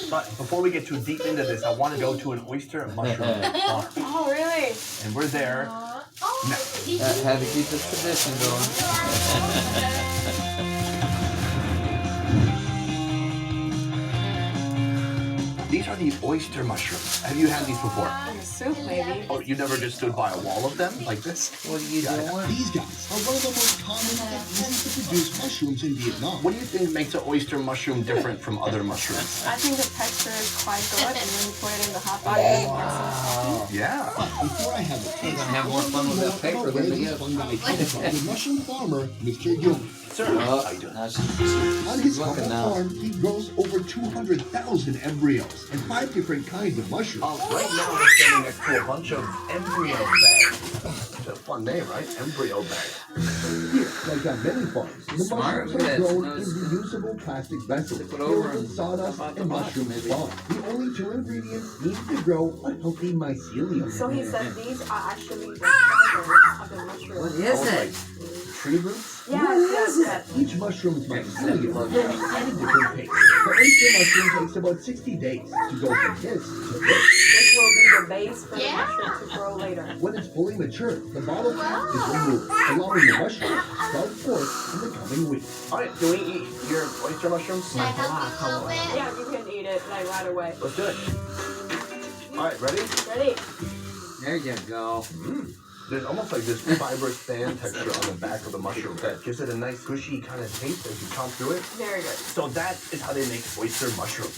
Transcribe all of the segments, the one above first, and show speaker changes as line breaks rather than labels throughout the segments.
But before we get too deep into this, I want to go to an oyster mushroom farm.
Oh, really?
And we're there.
Had to keep this tradition going.
These are the oyster mushrooms. Have you had these before?
In soup, maybe.
Oh, you never just stood by a wall of them like this?
What are you doing?
These guys are one of the most common and easy to produce mushrooms in Vietnam.
What do you think makes an oyster mushroom different from other mushrooms?
I think the texture is quite good, and when you put it in the hot water, it gets so
Yeah. But before I have a taste,
gonna have more fun with that paper than the gift.
The mushroom farmer, Mr. Jung.
Sir, how you doing?
On his
looking
humble
now.
farm, he grows over 200,000 embryos and 5 different kinds of mushrooms.
Right now I'm standing next to a bunch of embryo bags. It's a fun name, right? Embryo bag.
Here, like on many farms, the
Smart.
mushrooms
Look
are
at
grown
that.
in reusable plastic vessels
Flip it over
filled with
and
sawdust
about the
and
box,
mushroom
maybe.
spawn. The only 2 ingredients needed to grow a healthy mycelium.
So he said these are actually the fibers of the mushroom.
What is it?
Tree roots?
Yes.
Each mushroom's mycelium grows at a different pace. The oyster mushroom takes about 60 days to go from this to this.
This will be the base for the mushroom to grow later.
When it's fully mature, the bottle cap is removed, allowing the mushroom to start forth in the coming weeks.
All right, do we eat your oyster mushrooms?
Can I help you a little bit?
Yeah, you can eat it like right away.
Let's do it. All right, ready?
Ready?
There you go.
There's almost like this fibrous fan texture on the back of the mushroom that gives it a nice gushy kind of taste as you chomp through it.
Very good.
So that is how they make oyster mushroom.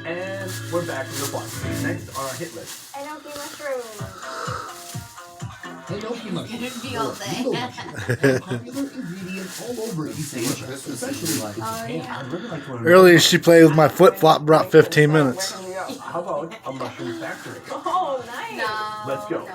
And we're back to the farm. Next on our hit list.
Enoki mushroom.
Enoki mushroom,
Couldn't be all
or
day.
needle mushroom, are a popular ingredient all over East
See what
Asia,
Christmas
especially
is like.
Oh, yeah.
I'd really like to
Earlier she played with my flip flop, brought 15 minutes.
Where can we go?
How about a mushroom factory?
Oh, nice.
No.
Let's go.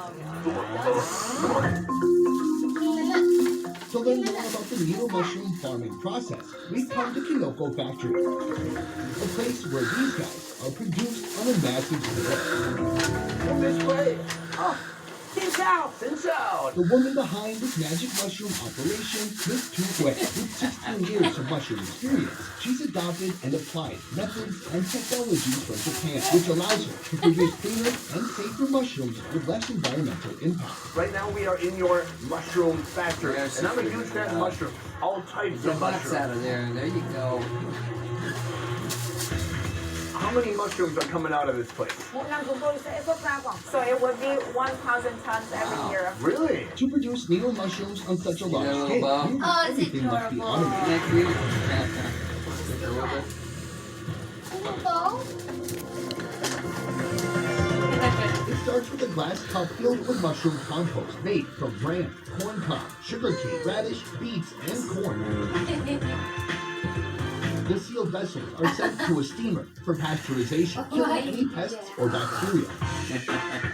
To learn more about the needle mushroom farming process, we've come to Kinoko Factory, a place where these guys are produced on a massive scale.
This way. Oh, Xin Xiao. Xin Xiao.
The woman behind this magic mushroom operation, Miss Tu Hui, with 16 years of mushroom experience, she's adopted and applied methods and technologies from Japan, which allows her to produce cleaner and safer mushrooms with less environmental impact.
Right now we are in your mushroom factory,
Yeah,
and I'm a huge fan of mushrooms. All types
Get
of
butts
mushrooms.
out of there. There you go.
How many mushrooms are coming out of this place?
So it would be 1,000 tons every year.
Really?
To produce needle mushrooms on such a large
little
scale,
bow?
nearly
Oh, it's
everything must be
adorable.
automated.
Isn't that cute? Stick her with it.
A little bowl?
It starts with a glass cup filled with mushroom compost made from bran, corn cob, sugarcane, radish, beets, and corn. The sealed vessels are sent to a steamer for pasteurization, killing any pests or bacteria.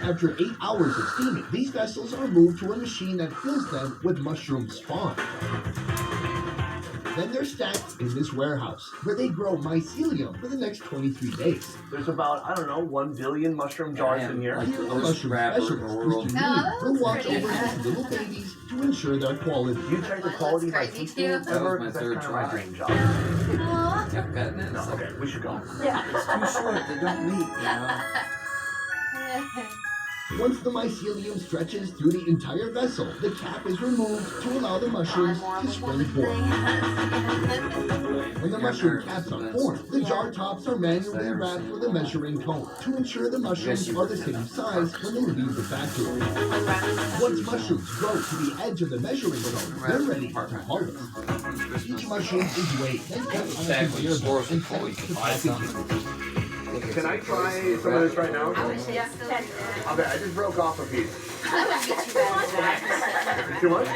After 8 hours of steaming, these vessels are moved to a machine that fills them with mushroom spawn. Then they're stacked in this warehouse, where they grow mycelium for the next 23 days.
There's about, I don't know, 1 billion mushroom jars in here.
Here, a
Those
mushroom
wrapper
specialist,
world.
Mr.
Oh,
Lee, will watch
pretty.
over these little babies to ensure their quality.
You check the quality of my
That's crazy,
food
too.
ever?
That was my
That's
third
kind of my
try.
dream job.
Aw.
Kept cutting it.
No, okay, we should go.
Yeah.
It's too short. They don't meet, you know.
Once the mycelium stretches through the entire vessel, the cap is removed to allow the mushrooms to spring forth. When the mushroom caps are formed, the jar tops are manually wrapped with a measuring cone to ensure the mushrooms are the same size when they leave the factory. Once mushrooms grow to the edge of the measuring cone, they're ready to harvest. Each mushroom is weighed, then cut on a conveyor belt and sent to packaging.
Can I try some of this right now?
Yeah.
Okay, I just broke off a piece.
That would be too bad.
Too much?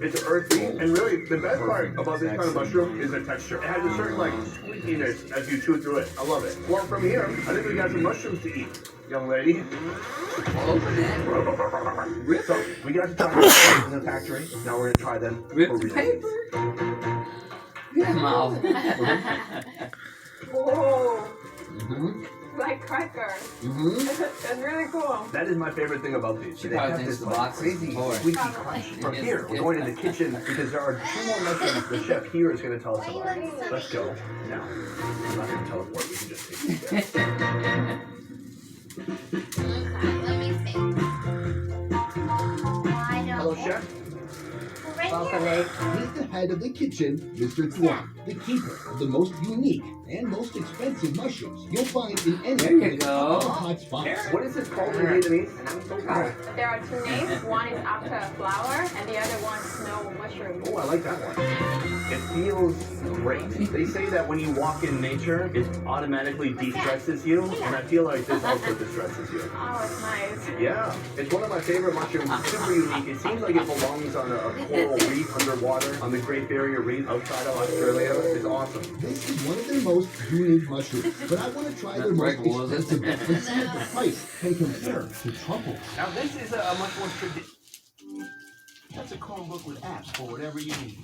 It's earthy, and really the best part about this kind of mushroom is the texture. It has a certain like sweetiness as you chew through it. I love it. Well, from here, I think we got some mushrooms to eat, young lady.
Open it.
So we got to try them in the factory. Now we're gonna try them.
Rip
over
the
here.
paper. Get him out.
Oh.
Mhm.
like cracker.
Mm-hmm.
It's really cool.
That is my favorite thing about these.
She
They
probably
have
thinks
this
the
like,
box is
crazy
toy.
squeaky crunch. From here, we're going to the kitchen because there are 2 more mushrooms the chef here is going to tell us about. Let's go. Now, I'm not going to teleport. We can just take these guys.
Let me see. Why don't
Hello, chef.
Right
Welcome,
here.
Nate.
He's the head of the kitchen, Mr. Tuan, the keeper of the most unique and most expensive mushrooms you'll find in any
There you
of the
go.
hot spots.
What is this called in Vietnamese?
There are 2 names. One is after flower, and the other one snow mushroom.
Oh, I like that one. It feels great. They say that when you walk in nature, it automatically de-stresses you, and I feel like this also de-stresses you.
Oh, it's nice.
Yeah, it's one of my favorite mushrooms. It's super unique. It seems like it belongs on a coral reef underwater, on the Great Barrier Reef outside of Australia. It's awesome.
This is one of their most unique mushrooms, but I want to try their most expensive one and see if the price can compare to truffle.
Now this is a much more traditional.
That's a Chromebook with apps for whatever you need.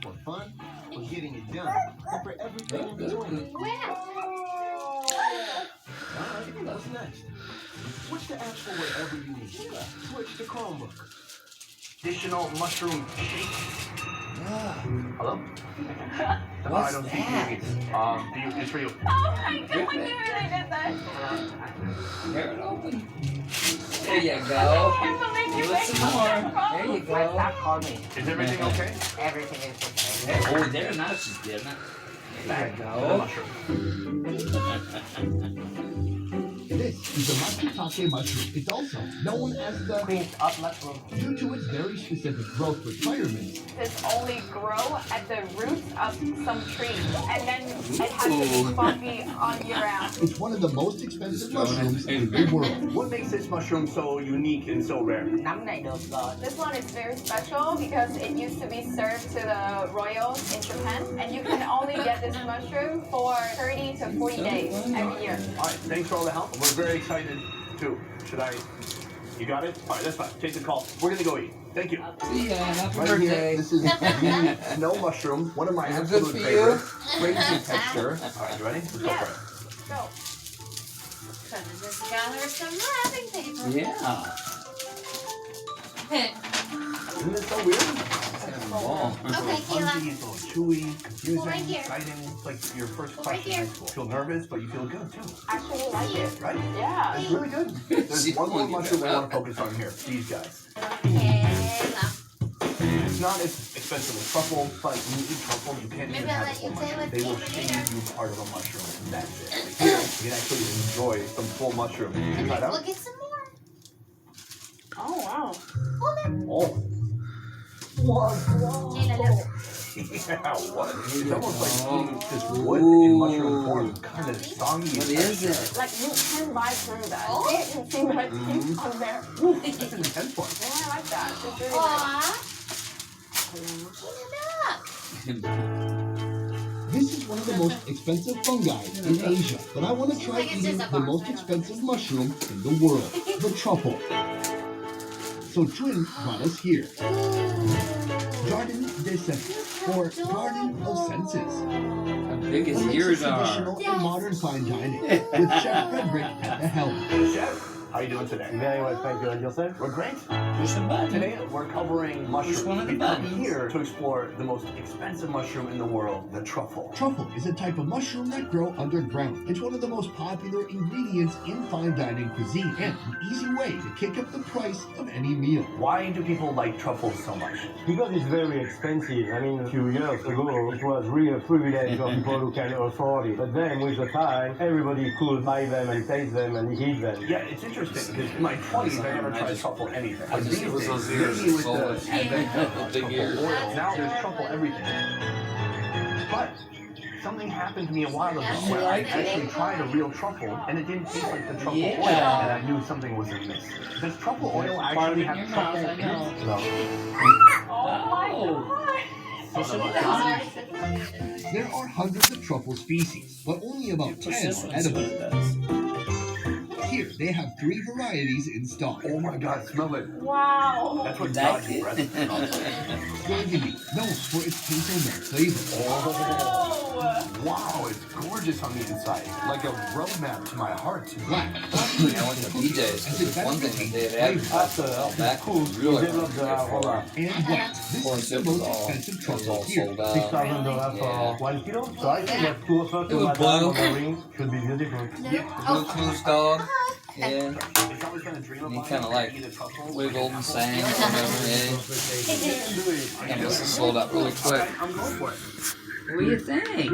For fun, for getting it done, and for everything in between. Alright, what's next? Switch to apps for whatever you need. Switch to Chromebook.
Additional mushroom shake. Hello?
What's
I don't speak
that?
Vietnamese. It's for you.
Oh my god, you really did that.
Tear it open. There you
I
go.
can't believe you
Listen
made
more.
it.
There you go.
Stop calling me.
Is everything okay?
Everything is okay.
Oh, there, now she's getting it. There you
The
go.
mushroom.
This is the matsutake mushroom. It's also known as the
Queens of mushroom.
due to its very specific growth requirements.
This only grow at the roots of some trees, and then it has to be
Ooh.
funky on year round.
It's one of the most expensive mushrooms in the world.
What makes this mushroom so unique and so rare?
Nắm này được rồi.
This one is very special because it used to be served to the royals in Japan, and you can only get this mushroom for 30 to 40 days every year.
All right, thanks for all the help. We're very excited too. Should I? You got it? All right, that's fine. Take the call. We're gonna go eat. Thank you.
See ya. Happy
Right here,
birthday.
this is the snow mushroom, one of my
Is it good
absolute
for you?
favorites. Crazy texture. All right, you ready? Let's go for it.
So,
Gonna just gather some wrapping paper.
Yeah.
Isn't this so weird?
Ball.
Okay, Kayla.
Fuzzy, it's a little chewy, confusing,
Right here.
exciting. It's like your first
Right
class in high
here.
school. Feel nervous, but you feel good too,
actually like it.
right?
Yeah.
It's really good. There's
She
one more
won't get
mushroom we
that
want to focus on here. These guys.
Kayla.
It's not as expensive as truffle, but when you eat truffle, you can't even
Maybe I'll
have
let
a full
you play
mushroom.
with
They will
me
shave
later.
you part of a mushroom, and that's it. Like here, you can actually enjoy some full mushroom. Can you try it out?
We'll get some more.
Oh wow.
Hold it.
Oh.
Kayla, look.
Yeah, what? It's almost like eating just wood in mushroom form. Kind of soggy.
What is it?
Like you can bite through that.
Oh.
You can see my teeth on there.
That's an intense one.
Yeah, I like that. It's really nice.
Aw. Kayla,
This is one of the most expensive fungi in Asia, but I want to try
Like it's
eating
just a
the
box,
most
I don't
expensive mushroom in the world, the truffle. So Trin brought us here. Jardin des Senses, or Garden of Senses.
How big his
A mix
ears
of
are.
traditional and modern fine dining, with Chef Frederick at the helm.
Chef, how you doing today?
Very well, thank you. And yourself?
We're great.
Push a button.
Today we're covering mushrooms.
one of the
We've come
buttons.
here to explore the most expensive mushroom in the world, the truffle.
Truffle is a type of mushroom that grow underground. It's one of the most popular ingredients in fine dining cuisine and an easy way to kick up the price of any meal.
Why do people like truffles so much?
Because it's very expensive. I mean, a few years ago, it was really a privilege of people who can afford it. But then, with the time, everybody could buy them and taste them and eat them.
Yeah, it's interesting because in my 20s I never tried truffle anything.
I just-
These
it was
days,
those ears
maybe with
so
the
much.
advent of
Big
truffle
ears.
oil, now there's truffle everything. But something happened to me a while ago where I actually tried a real truffle and it didn't taste like the truffle oil,
Yeah.
and I knew something was amiss. Does truffle oil
Part of
actually
it in your
have
mouth,
truffle
I
in
know.
it?
No.
Oh my god.
There are hundreds of truffle species, but only about 10 are edible. Here, they have 3 varieties in stock.
Oh my God, smell it.
Wow.
That's what
That
God's breath smells like.
Burgundy, known for its hazelnut flavor.
Oh.
Wow, it's gorgeous on the inside. Like a roadmap to my heart.
Black,
I went to BJ's because there's one thing that they had advertised a while back. It was really hard to pay for.
and white. This
Corn
is the
chip was
most
all,
expensive
it was
truffle
all
here.
sold out.
$6,000
Yeah.
for 1 kilo. So I think that closer
It
to
was
Madame
blue.
of the ring should be beautiful.
Bluetooth dog. Yeah.
It's always been a dream of
He
mine
kind of
to
like
eat a truffle.
wiggled and sang or whatever. Yeah. And this is sold out really quick.
I'm going for it.
What do you think?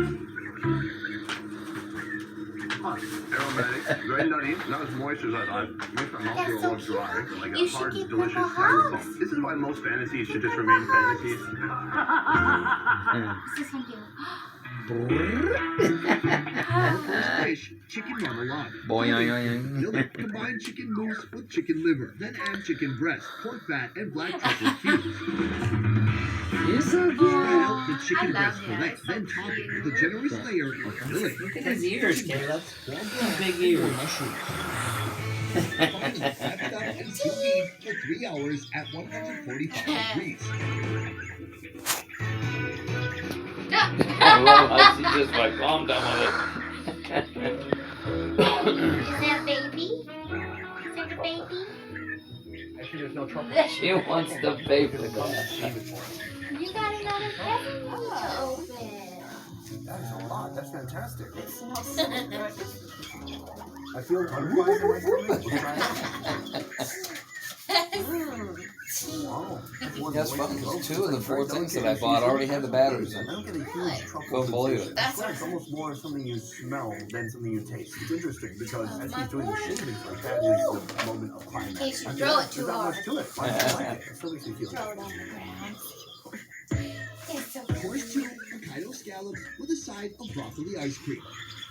Aromatic, very nutty, not as moist as I thought. Makes my mouth feel a little dry, like
You
a
should
hard,
give
delicious
them a
caramel.
hug.
This is why most fantasies should just remain fantasies.
This is something.
First dish, chicken marmalade.
Boing.
Milk, combine chicken mousse with chicken liver, then add chicken breast, pork fat, and black truffle cubes.
You're so
Spread
cute.
out the chicken
I
breast
love it.
fillet,
It's so
then top it
cute.
with a generous layer of filling.
Look at his ears, Caleb. Big
Or
ears.
mushrooms. Finally, wrap it up and sous vide for 3 hours at 145 degrees.
I love how she just like calm down with it.
Is that baby? Is that the baby?
Actually, there's no truffle.
She wants the baby.
You got another present you need to open.
That is a lot. That's fantastic.
It smells so good.
I feel butterflies in my stomach. Wow.
That's funny because 2 of the 4 things that I bought already had the batteries in.
I don't get a huge truffle
Couldn't believe
sensation.
it.
That's it's almost more something you smell than something you taste. It's interesting because as he's doing the shavings, like that is the moment of climax.
Okay, so
I mean,
throw it
there's
too
not
hard.
much to it. I like it. It still makes me feel
Throw
good.
it on the ground. It's so
Course 2, Hokkaido scallops with a side of broccoli ice cream.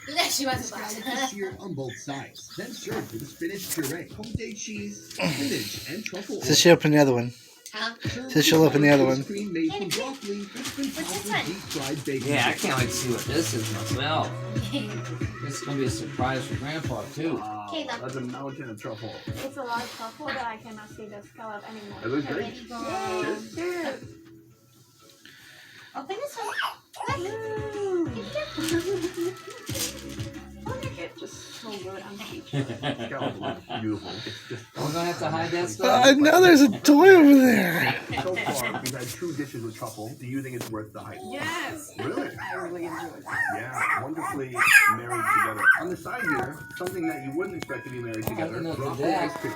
She
The
wants to
scallops
buy
are seared on both sides, then served with a spinach puree, homemade cheese, spinach, and truffle oil.
So she opened the other one.
Huh?
Served
So she'll
with
open the other
ice
one.
cream made from broccoli that's been topped
this
with
one?
deep-fried bacon.
Yeah, I can't wait to see what this is myself. This is gonna be a surprise for Grandpa too.
Caleb.
That's a mountain of truffle.
It's a large truffle, but I cannot see the scallop anymore.
It looks great.
Ready, go.
Cheers.
Open this one.
It's just so good. I'm speechless.
Scallop looks beautiful. It's just
We're gonna have to hide that stuff.
I know there's a toy over there.
so far we've had 2 dishes with truffle. Do you think it's worth the hype?
Yes.
Really?
I really enjoy it.
Yeah, wonderfully married together. On the side here, something that you wouldn't expect to be married together.
didn't know
Broccoli
that.
ice cream.